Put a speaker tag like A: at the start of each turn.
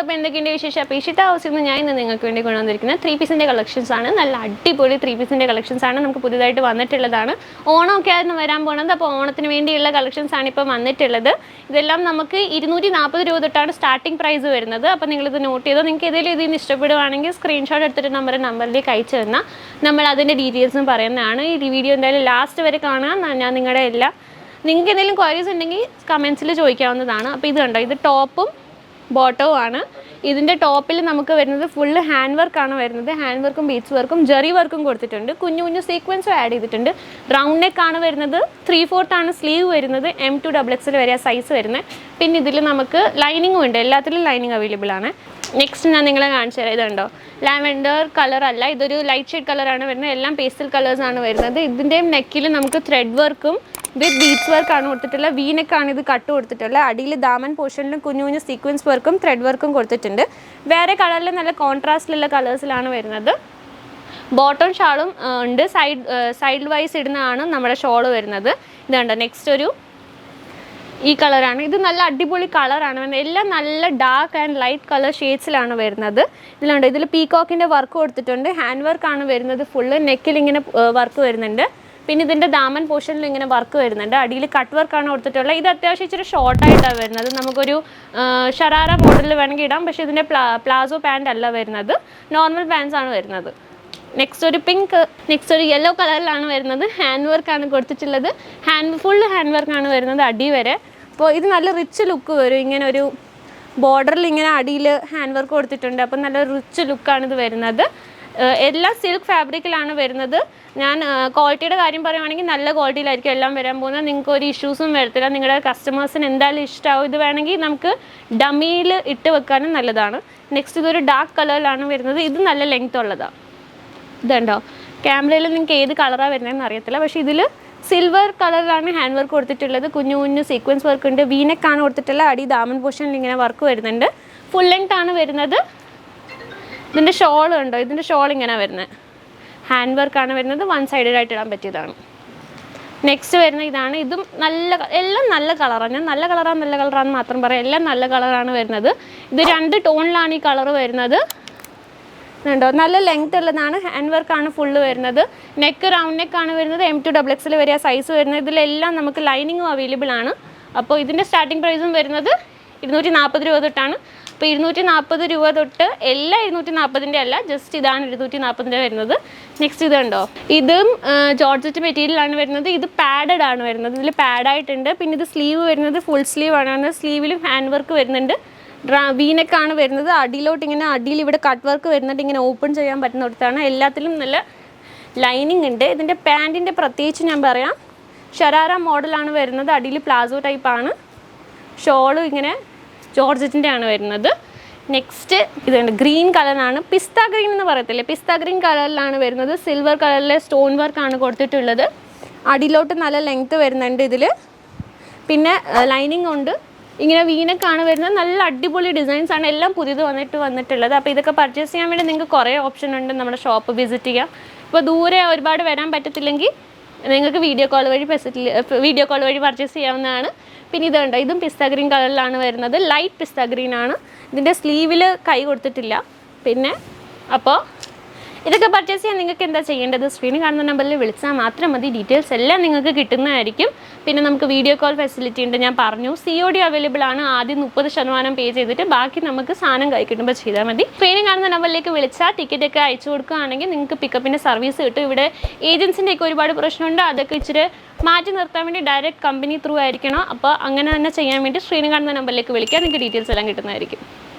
A: അപ്പോൾ എന്തൊക്കെയുണ്ട് വിശേഷം? അപ്പോൾ ഇഷിത ഹൗസിൽ നിന്ന് ഞാൻ ഇന്ന് നിങ്ങൾക്ക് വേണ്ടി കൊണ്ടുവന്നിരിക്കുന്ന 3 പീസിൻ്റെ കളക്ഷൻസ് ആണ്. നല്ല അടിപൊളി 3 പീസിൻ്റെ കളക്ഷൻസ് ആണ് നമുക്ക് പുതുതായിട്ട് വന്നിട്ടുള്ളതാണ്. ഓണമൊക്കെ ആയിരുന്നു വരാൻ പോകുന്നത്. അപ്പോൾ ഓണത്തിന് വേണ്ടിയുള്ള കളക്ഷൻസ് ആണ് ഇപ്പോൾ വന്നിട്ടുള്ളത്. ഇതെല്ലാം നമുക്ക് 240 രൂപ തൊട്ടാണ് സ്റ്റാർട്ടിംഗ് പ്രൈസ് വരുന്നത്. അപ്പോൾ നിങ്ങളിത് നോട്ട് ചെയ്തോ. നിങ്ങൾക്ക് ഏതെങ്കിലും ഇതിൽ നിന്ന് ഇഷ്ടപ്പെടുവാണെങ്കിൽ സ്ക്രീൻഷോട്ട് എടുത്തിട്ട് നമ്പറിലേക്ക് അയച്ചു തന്നാൽ നമ്മൾ അതിൻ്റെ ഡീറ്റെയിൽസും പറയുന്നതാണ്. ഈ വീഡിയോ എന്തായാലും ലാസ്റ്റ് വരെ കാണാൻ ഞാൻ നിങ്ങളുടെ നിങ്ങൾക്ക് എന്തെങ്കിലും ക്വയറീസ് ഉണ്ടെങ്കിൽ കമൻസിൽ ചോദിക്കാവുന്നതാണ്. അപ്പോൾ ഇത് കണ്ടോ, ഇത് ടോപ്പും ബോട്ടവും ആണ്. ഇതിൻ്റെ ടോപ്പിൽ നമുക്ക് വരുന്നത് ഫുള്ള് ഹാൻഡ് വർക്കാണ് വരുന്നത്. ഹാൻഡ് വർക്കും ബീഡ്സ് വർക്കും ജെറി വർക്കും കൊടുത്തിട്ടുണ്ട്. കുഞ്ഞു കുഞ്ഞു സീക്വൻസും ആഡ് ചെയ്തിട്ടുണ്ട്. റൗണ്ട് നെക്കാണ് വരുന്നത്. 3/4 ആണ് സ്ലീവ് വരുന്നത്. M2XXL വരെ സൈസ് വരുന്നത്. പിന്നെ ഇതിൽ നമുക്ക് ലൈനിങ്ങും ഉണ്ട്. എല്ലാത്തിലും ലൈനിങ് അവൈലബിൾ ആണ്. നെക്സ്റ്റ് ഞാൻ നിങ്ങളെ കാണിച്ചു തരാം. ഇതുണ്ടോ, ലാവെൻഡർ കളർ അല്ല, ഇതൊരു ലൈറ്റ് ഷെയ്ഡ് കളറാണ് വരുന്നത്. എല്ലാം പേസ്റ്റൽ കളേഴ്സാണ് വരുന്നത്. ഇതിൻ്റെയും നെക്കിൽ നമുക്ക് ത്രെഡ് വർക്കും വിത്ത് ബീഡ്സ് വർക്കാണ് കൊടുത്തിട്ടുള്ളത്. വീനെക്കാണ് ഇത് കട്ട് കൊടുത്തിട്ടുള്ളത്. അടിയിൽ ദാമൻ പോർഷനിലും കുഞ്ഞു കുഞ്ഞു സീക്വൻസ് വർക്കും ത്രെഡ് വർക്കും കൊടുത്തിട്ടുണ്ട്. വേറെ കളറിൽ നല്ല കോൺട്രാസ്റ്റിലുള്ള കളേഴ്സിലാണ് വരുന്നത്. ബോട്ടം ഷാളും ഉണ്ട്. സൈഡ് വൈസ് ഇടുന്നതാണ് നമ്മുടെ ഷോള് വരുന്നത്. ഇതുണ്ട്. നെക്സ്റ്റ് ഒരു ഈ കളറാണ്. ഇത് നല്ല അടിപൊളി കളറാണ് വരുന്നത്. എല്ലാം നല്ല ഡാർക്ക് ആൻഡ് ലൈറ്റ് കളർ ഷെയ്ഡ്സിലാണ് വരുന്നത്. ഇതിലുണ്ട്. ഇതിൽ പീകോക്കിൻ്റെ വർക്ക് കൊടുത്തിട്ടുണ്ട്. ഹാൻഡ് വർക്കാണ് വരുന്നത്. ഫുള്ള് നെക്കിൽ ഇങ്ങനെ വർക്ക് വരുന്നുണ്ട്. പിന്നെ ഇതിൻ്റെ ദാമൻ പോർഷനിൽ ഇങ്ങനെ വർക്ക് വരുന്നുണ്ട്. അടിയിൽ കട്ട് വർക്കാണ് കൊടുത്തിട്ടുള്ളത്. ഇത് അത്യാവശ്യം ഇച്ചിരി ഷോർട്ടായിട്ടാണ് വരുന്നത്. നമുക്കൊരു ഷറാറ മോഡലിൽ വേണമെങ്കിൽ ഇടാം. പക്ഷേ ഇതിൻ്റെ പ്ലാസോ പാൻറ് അല്ല വരുന്നത്, നോർമൽ പാൻസ് ആണ് വരുന്നത്. നെക്സ്റ്റ് ഒരു യെല്ലോ കളറിലാണ് വരുന്നത്. ഹാൻഡ് വർക്കാണ് കൊടുത്തിട്ടുള്ളത്. ഫുൾ ഹാൻഡ് വർക്കാണ് വരുന്നത് അടി വരെ. അപ്പോൾ ഇത് നല്ല റിച്ച് ലുക്ക് വരും. ഇങ്ങനെ ഒരു ബോർഡറിൽ ഇങ്ങനെ അടിയിൽ ഹാൻഡ് വർക്ക് കൊടുത്തിട്ടുണ്ട്. അപ്പോൾ നല്ല റിച്ച് ലുക്കാണ് ഇത് വരുന്നത്. എല്ലാം സിൽക്ക് ഫാബ്രിക്കിലാണ് വരുന്നത്. ഞാൻ ക്വാളിറ്റിയുടെ കാര്യം പറയുവാണെങ്കിൽ നല്ല ക്വാളിറ്റിയിലായിരിക്കും എല്ലാം വരാൻ പോകുന്നത്. നിങ്ങൾക്ക് ഒരു ഇഷ്യൂസും വരത്തില്ല. നിങ്ങളുടെ കസ്റ്റമേഴ്സിന് എന്തായാലും ഇഷ്ടമാവും. ഇത് വേണമെങ്കിൽ നമുക്ക് ഡമ്മിയിൽ ഇട്ട് വെക്കാനും നല്ലതാണ്. നെക്സ്റ്റ് ഇതൊരു ഡാർക്ക് കളറിലാണ് വരുന്നത്. ഇത് നല്ല ലെങ്ത് ഉള്ളതാണ്. ഇതുണ്ടോ, ക്യാമറയിൽ നിങ്ങൾക്ക് ഏത് കളറാണ് വരുന്നതെന്ന് അറിയത്തില്ല. പക്ഷേ ഇതിൽ സിൽവർ കളറിലാണ് ഹാൻഡ് വർക്ക് കൊടുത്തിട്ടുള്ളത്. കുഞ്ഞു കുഞ്ഞു സീക്വൻസ് വർക്ക് ഉണ്ട്. വീനെക്കാണ് കൊടുത്തിട്ടുള്ളത്. അടി ദാമൻ പോർഷനിൽ ഇങ്ങനെ വർക്ക് വരുന്നുണ്ട്. ഫുൾ ലെങ്ത് ആണ് വരുന്നത്. ഇതിൻ്റെ ഷോൾ ഉണ്ടോ, ഇതിൻ്റെ ഷോൾ ഇങ്ങനെ വരുന്നത് ഹാൻഡ് വർക്കാണ് വരുന്നത്. വൺ സൈഡഡ് ആയിട്ട് ഇടാൻ പറ്റിയതാണ്. നെക്സ്റ്റ് വരുന്ന ഇതാണ്. ഇതും എല്ലാം നല്ല കളറാണ്. ഞാൻ നല്ല കളറാണെന്ന് മാത്രം പറയാം. എല്ലാം നല്ല കളറാണ് വരുന്നത്. ഇത് 2 ടോണിലാണ് ഈ കളർ വരുന്നത്. ഉണ്ടോ, നല്ല ലെങ്ത് ഉള്ളതാണ്. ഹാൻഡ് വർക്കാണ് ഫുള്ള് വരുന്നത്. നെക്ക് റൗണ്ട് നെക്കാണ് വരുന്നത്. M2XXL വരെ സൈസ് വരുന്നത്. ഇതിലെല്ലാം നമുക്ക് ലൈനിങ്ങും അവൈലബിൾ ആണ്. അപ്പോൾ ഇതിൻ്റെ സ്റ്റാർട്ടിംഗ് പ്രൈസും വരുന്നത് 240 രൂപ തൊട്ടാണ്. അപ്പോൾ 240 രൂപ തൊട്ട് എല്ലാം 240ൻ്റെ അല്ല, ജസ്റ്റ് ഇതാണ് 240ൻ്റെ വരുന്നത്. നെക്സ്റ്റ് ഇതുണ്ടോ, ഇതും ജോർജറ്റ് മെറ്റീരിയലാണ് വരുന്നത്. ഇത് പാഡഡ് ആണ് വരുന്നത്. ഇതിൽ പാഡായിട്ടുണ്ട്. പിന്നെ ഇത് സ്ലീവ് വരുന്നത് ഫുൾ സ്ലീവ് ആണ്. സ്ലീവിലും ഹാൻഡ് വർക്ക് വരുന്നുണ്ട്. വീനെക്കാണ് വരുന്നത്. അടിയിലോട്ട് ഇങ്ങനെ അടിയിൽ ഇവിടെ കട്ട് വർക്ക് വരുന്നുണ്ട്. ഇങ്ങനെ ഓപ്പൺ ചെയ്യാൻ പറ്റുന്നിടത്താണ്. എല്ലാത്തിലും നല്ല ലൈനിങ് ഉണ്ട്. ഇതിൻ്റെ പാൻറ്റിൻ്റെ പ്രത്യേകിച്ച് ഞാൻ പറയാം, ഷറാറ മോഡലാണ് വരുന്നത്. അടിയിൽ പ്ലാസോ ടൈപ്പാണ്. ഷോളും ഇങ്ങനെ ജോർജറ്റിൻ്റെ ആണ് വരുന്നത്. നെക്സ്റ്റ് ഇതുണ്ട്, ഗ്രീൻ കളറാണ്. പിസ്ത ഗ്രീൻ എന്ന് പറയത്തില്ലേ, പിസ്ത ഗ്രീൻ കളറിലാണ് വരുന്നത്. സിൽവർ കളറിലെ സ്റ്റോൺ വർക്കാണ് കൊടുത്തിട്ടുള്ളത്. അടിയിലോട്ട് നല്ല ലെങ്ത്ത് വരുന്നുണ്ട് ഇതിൽ. പിന്നെ ലൈനിങ് ഉണ്ട്. ഇങ്ങനെ വീനക്കാണ് വരുന്നത്. നല്ല അടിപൊളി ഡിസൈൻസ് ആണ്. എല്ലാം പുതിയത് വന്നിട്ടുള്ളത്. അപ്പോൾ ഇതൊക്കെ പർച്ചേസ് ചെയ്യാൻ വേണ്ടി നിങ്ങൾക്ക് കുറേ ഓപ്ഷൻ ഉണ്ട്. നമ്മുടെ ഷോപ്പ് വിസിറ്റ് ചെയ്യാം. ഇപ്പോൾ ദൂരെ ഒരുപാട് വരാൻ പറ്റത്തില്ലെങ്കിൽ നിങ്ങൾക്ക് വീഡിയോ കോൾ വഴി പർച്ചേസ് ചെയ്യാവുന്നതാണ്. പിന്നെ ഇതുണ്ട്, ഇതും പിസ്ത ഗ്രീൻ കളറിലാണ് വരുന്നത്. ലൈറ്റ് പിസ്ത ഗ്രീൻ ആണ്. ഇതിൻ്റെ സ്ലീവിൽ കൈ കൊടുത്തിട്ടില്ല. പിന്നെ അപ്പോൾ ഇതൊക്കെ പർച്ചേസ് ചെയ്യാൻ നിങ്ങൾക്ക് എന്താ ചെയ്യേണ്ടത്? സ്ക്രീനിൽ കാണുന്ന നമ്പറിൽ വിളിച്ചാൽ മാത്രം മതി. ഡീറ്റെയിൽസ് എല്ലാം നിങ്ങൾക്ക് കിട്ടുന്നതായിരിക്കും. പിന്നെ നമുക്ക് വീഡിയോ കോൾ ഫെസിലിറ്റി ഉണ്ട്. ഞാൻ പറഞ്ഞു, COD അവൈലബിൾ ആണ്. ആദ്യം 30% പേ ചെയ്തിട്ട് ബാക്കി നമുക്ക് സാധനം കൈ കിട്ടുമ്പോൾ ചെയ്താൽ മതി. സ്ക്രീനിൽ കാണുന്ന നമ്പറിലേക്ക് വിളിച്ചാൽ ടിക്കറ്റൊക്കെ അയച്ചു കൊടുക്കുകയാണെങ്കിൽ നിങ്ങൾക്ക് പിക്കപ്പിൻ്റെ സർവീസ് കിട്ടും. ഇവിടെ ഏജൻസിൻ്റെയൊക്കെ ഒരുപാട് പ്രശ്നമുണ്ട്. അതൊക്കെ ഇച്ചിരി മാറ്റി നിർത്താൻ വേണ്ടി ഡയറക്റ്റ് കമ്പനി ത്രൂ ആയിരിക്കണം. അപ്പോൾ അങ്ങനെ തന്നെ ചെയ്യാൻ വേണ്ടി സ്ക്രീനിൽ കാണുന്ന നമ്പറിലേക്ക് വിളിക്കാൻ നിങ്ങൾക്ക് ഡീറ്റെയിൽസ് എല്ലാം കിട്ടുന്നതായിരിക്കും.